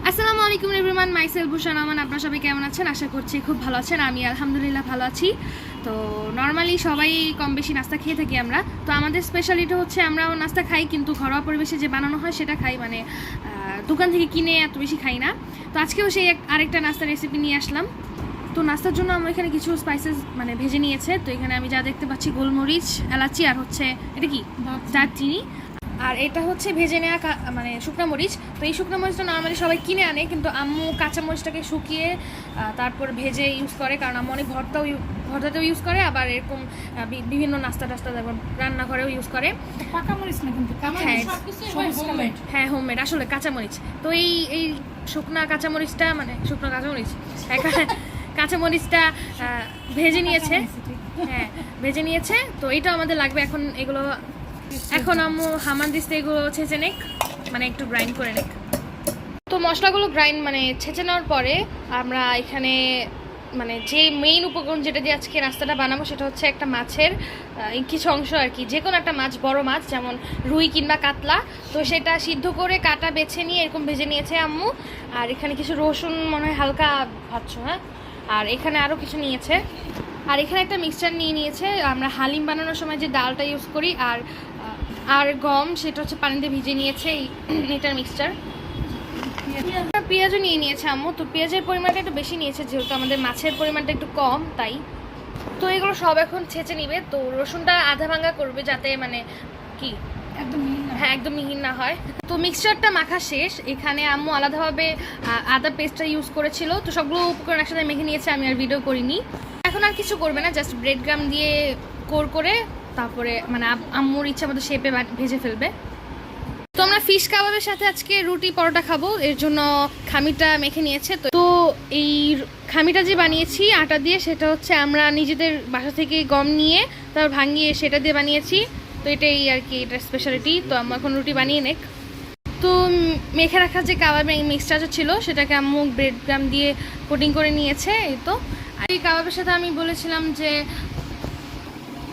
আসসালামু আলাইকুম everyone, myself বুশরা রহমান। আপনারা সবাই কেমন আছেন? আশা করছি খুব ভালো আছেন। আমি আলহামদুলিল্লাহ ভালো আছি। তো নর্মালি সবাই কম বেশি নাস্তা খেয়ে থাকি আমরা। তো আমাদের স্পেশালিটি হচ্ছে আমরাও নাস্তা খাই, কিন্তু ঘরোয়া পরিবেশে যে বানানো হয় সেটা খাই, মানে দোকান থেকে কিনে এত বেশি খাই না। তো আজকেও সেই আরেকটা নাস্তার রেসিপি নিয়ে আসলাম। তো নাস্তার জন্য আমরা এখানে কিছু স্পাইসেস মানে ভেজে নিয়েছে। তো এখানে আমি যা দেখতে পাচ্ছি গোলমরিচ, এলাচি, আর হচ্ছে এটা কি দারচিনি, আর এটা হচ্ছে ভেজে নেওয়া মানে শুকনো মরিচ। তো এই শুকনো মরিচটা নর্মালি সবাই কিনে আনে, কিন্তু আম্মু কাঁচা মরিচটাকে শুকিয়ে তারপর ভেজে ইউজ করে, কারণ আম্মু অনেক ভর্তাতেও ইউজ করে, আবার এরকম বিভিন্ন নাস্তা টাস্তা তারপর রান্নাঘরেও ইউজ করে। পাকা মরিচ না কিন্তু, হ্যাঁ হোমমেড, আসলে কাঁচা মরিচ। তো এই শুকনা কাঁচামরিচটা মানে শুকনো কাঁচামরিচ কাঁচামরিচটা ভেজে নিয়েছে। হ্যাঁ ভেজে নিয়েছে। তো এইটা আমাদের লাগবে এখন। এগুলো এখন আম্মু হামানদিস্তে এগুলো ছেঁচে নেক, মানে একটু গ্রাইন্ড করে নেক। তো মশলাগুলো গ্রাইন্ড মানে ছেঁচে নেওয়ার পরে আমরা এখানে মানে যে মেইন উপকরণ যেটা দিয়ে আজকে নাস্তাটা বানাবো সেটা হচ্ছে একটা মাছের কিছু অংশ আর কি, যে কোনো একটা মাছ, বড় মাছ যেমন রুই কিংবা কাতলা। তো সেটা সিদ্ধ করে কাটা বেছে নিয়ে এরকম ভেজে নিয়েছে আম্মু। আর এখানে কিছু রসুন মনে হয় হালকা ভাজছ, হ্যাঁ। আর এখানে আরও কিছু নিয়েছে। আর এখানে একটা মিক্সচার নিয়ে নিয়েছে। আমরা হালিম বানানোর সময় যে ডালটা ইউজ করি আর গম, সেটা হচ্ছে পানিতে ভিজে নিয়েছে এটার মিক্সচার। পেঁয়াজও নিয়ে নিয়েছে আম্মু। তো পেঁয়াজের পরিমাণটা একটু বেশি নিয়েছে, যেহেতু আমাদের মাছের পরিমাণটা একটু কম, তাই। তো এগুলো সব এখন ছেঁচে নিবে। তো রসুনটা আধা ভাঙা করবে, যাতে মানে কি হ্যাঁ একদম মিহিন না হয়। তো মিক্সচারটা মাখা শেষ। এখানে আম্মু আলাদাভাবে আদা পেস্টটা ইউজ করেছিল। তো সবগুলো উপকরণ একসাথে মেখে নিয়েছে, আমি আর ভিডিও করিনি। এখন আর কিছু করবে না, জাস্ট ব্রেড গ্রাম দিয়ে কোর করে তারপরে মানে আম্মুর ইচ্ছা মতো শেপে ভেজে ফেলবে। তো আমরা ফিশ কাবাবের সাথে আজকে রুটি পরোটা খাবো, এর জন্য খামিটা মেখে নিয়েছে। তো এই খামিটা যে বানিয়েছি আটা দিয়ে, সেটা হচ্ছে আমরা নিজেদের বাসা থেকে গম নিয়ে তারপর ভাঙিয়ে সেটা দিয়ে বানিয়েছি। তো এটাই আর কি, এটার স্পেশালিটি। তো আম্মু এখন রুটি বানিয়ে নেক। তো মেখে রাখা যে কাবাবের মিক্সচারটা ছিল সেটাকে আম্মু ব্রেড গ্রাম দিয়ে কোটিং করে নিয়েছে। এই তো এই কাবাবের সাথে আমি বলেছিলাম যে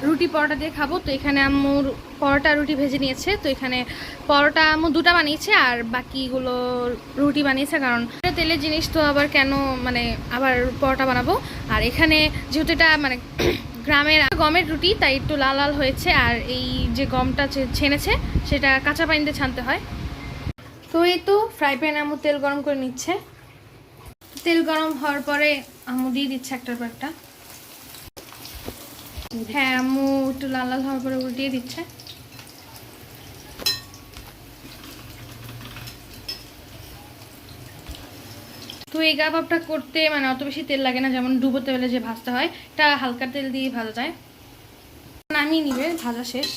রুটি পরোটা দিয়ে খাবো। তো এখানে আম্মুর পরোটা রুটি ভেজে নিয়েছে। তো এখানে পরোটা আম্মু দুটা বানিয়েছে আর বাকিগুলো রুটি বানিয়েছে, কারণ তেলের জিনিস তো আবার কেন মানে আবার পরোটা বানাবো। আর এখানে যেহেতু এটা মানে গমের রুটি, তাই একটু লাল লাল হয়েছে। আর এই যে গমটা ছেনেছে সেটা কাঁচা পানিতে ছানতে হয়। তো এই তো ফ্রাই প্যানে আম্মু তেল গরম করে নিচ্ছে। তেল গরম হওয়ার পরে আম্মু দিয়ে দিচ্ছে একটার পর একটা। হ্যাঁ আম্মু একটু লাল লাল হওয়ার পরে উল্টিয়ে দিচ্ছে। তো এই কাবাবটা করতে মানে অত বেশি তেল লাগে না, যেমন ডুবো তেলে যে ভাজতে হয়, এটা হালকা তেল দিয়ে ভাজা যায়। নামিয়ে নিবে, ভাজা শেষ।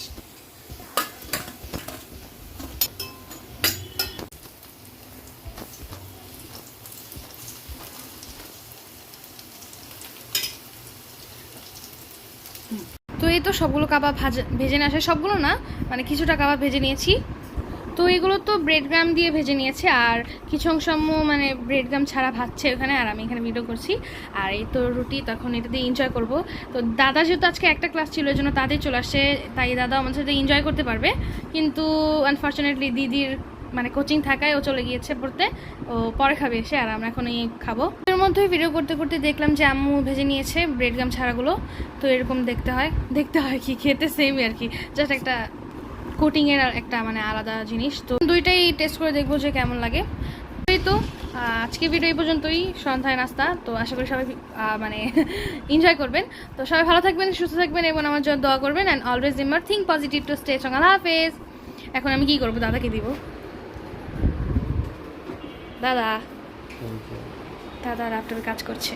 তো এই তো সবগুলো কাবাব ভেজে নিয়ে আসে, সবগুলো না মানে কিছুটা কাবাব ভেজে নিয়েছি। তো এগুলো তো ব্রেড গ্রাম দিয়ে ভেজে নিয়েছে, আর কিছু অংশ মানে ব্রেড গ্রাম ছাড়া ভাজছে ওখানে, আর আমি এখানে ভিডিও করছি। আর এই তো রুটি, তখন এটা দিয়ে এনজয় করবো। তো দাদা যেহেতু আজকে একটা ক্লাস ছিল, ওই জন্য তাদের চলে আসছে, তাই দাদা আমার সাথে এনজয় করতে পারবে। কিন্তু আনফর্চুনেটলি দিদির মানে কোচিং থাকায় ও চলে গিয়েছে পড়তে, ও পরে খাবে এসে, আর আমরা এখন এই খাবো। এর মধ্যে ভিডিও করতে করতে দেখলাম যে আম্মু ভেজে নিয়েছে ব্রেড গ্রাম ছাড়াগুলো। তো এরকম দেখতে হয় কি, খেতে সেমই আর কি, জাস্ট একটা কোটিংয়ের একটা মানে আলাদা জিনিস। তো দুইটাই টেস্ট করে দেখবো যে কেমন লাগে। এই তো আজকে ভিডিও এই পর্যন্তই, সন্ধ্যায় নাস্তা। তো আশা করি সবাই মানে এনজয় করবেন। তো সবাই ভালো থাকবেন, সুস্থ থাকবেন এবং আমার জন্য দোয়া করবেন। And always remember think positive to stay strong. আল্লাহ হাফেজ। এখন আমি কি করবো, দাদাকে দিব। দাদা ল্যাপটপে কাজ করছে।